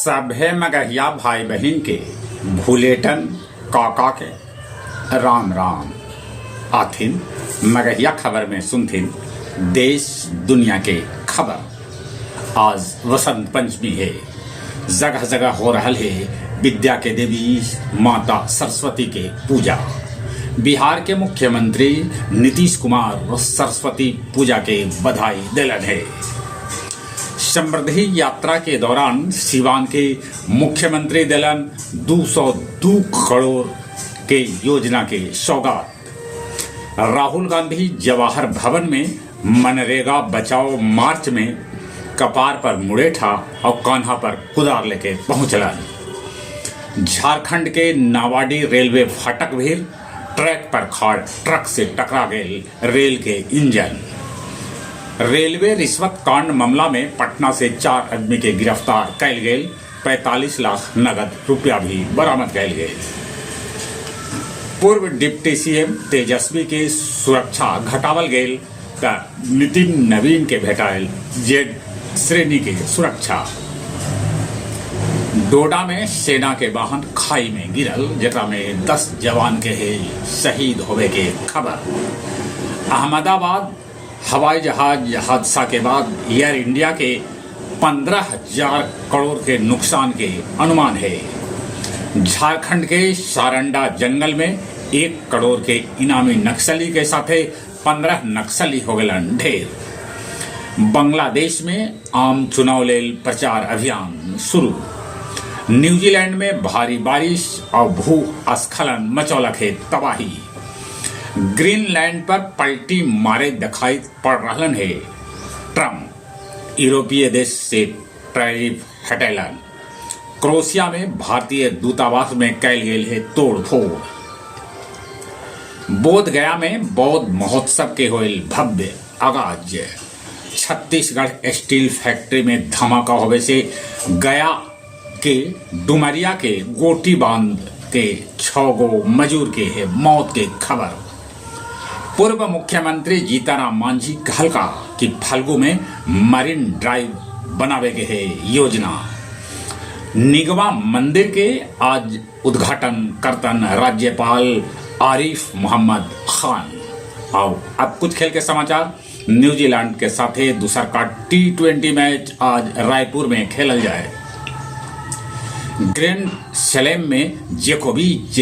सभे मगहिया भाई बहन के भूलेटन काका के राम राम आथिन मगहिया खबर में सुनथिन देश दुनिया के खबर। आज वसंत पंचमी है, जगह जगह हो रहल है विद्या के देवी माता सरस्वती के पूजा। बिहार के मुख्यमंत्री नीतीश कुमार सरस्वती पूजा के बधाई दिलन है। समृद्धि यात्रा के दौरान सिवान के मुख्यमंत्री दिलन 202 करोड़ के योजना के सौगात। राहुल गांधी जवाहर भवन में मनरेगा बचाओ मार्च में कपार पर मुड़ेठा और कान्हा पर कुदार लेके पहुंचलन। झारखंड के नावाडी रेलवे फाटक भी ट्रैक पर खड़ ट्रक से टकरा गए रेल के इंजन। रेलवे रिश्वत कांड मामला में पटना से 4 आदमी के गिरफ्तार कैल गए। 45 लाख नगद रुपया भी बरामद कैल गए। पूर्व डिप्टी सीएम तेजस्वी के सुरक्षा घटावल गए त नितिन नवीन के भेटायल जेड श्रेणी के सुरक्षा। डोडा में सेना के वाहन खाई में गिरल, जेकरा में 10 जवान के शहीद होवे के खबर। अहमदाबाद हवाई जहाज हादसा के बाद एयर इंडिया के 15,000 करोड़ के नुकसान के अनुमान है। झारखंड के सारंडा जंगल में 1 करोड़ के इनामी नक्सली के साथ 15 नक्सली हो गए ढेर। बांग्लादेश में आम चुनाव लेल प्रचार अभियान शुरू। न्यूजीलैंड में भारी बारिश और भूस्खलन मचौलक है तबाही। ग्रीनलैंड पर पलटी मारे दिखाई पड़ रहलन है ट्रम्प। यूरोपीय देश से टैरिफ हटेलन। क्रोएशिया में भारतीय दूतावास में कैल गेल है तोड़ फोड़। बोध गया में बौद्ध महोत्सव के होल भव्य आगाज। छत्तीसगढ़ स्टील फैक्ट्री में धमाका होवे से गया के डुमरिया के गोटी बांध के 6 गो मजूर के है मौत के खबर। पूर्व मुख्यमंत्री जीतनराम मांझी कहलका कि फल्गु में मरीन ड्राइव बनावे के है योजना। निगवा मंदिर के आज उद्घाटन करतन राज्यपाल आरिफ मोहम्मद खान। और अब कुछ खेल के समाचार। न्यूजीलैंड के साथ दूसरा का T20 मैच आज रायपुर में खेलल जाए। ग्रैंड स्लैम में जोकोविच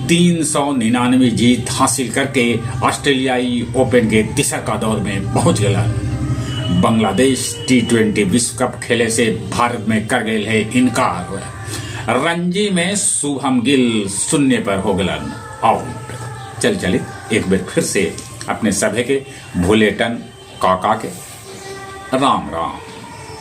399 जीत हासिल करके ऑस्ट्रेलियाई ओपन के तीसरा दौर में पहुंच गया। बांग्लादेश T20 विश्व कप खेले से भारत में कर गए है इनकार। रणजी में शुभम गिल 0 पर हो गए आउट। चल एक बार फिर से अपने सभी के भूलेटन काका के राम राम।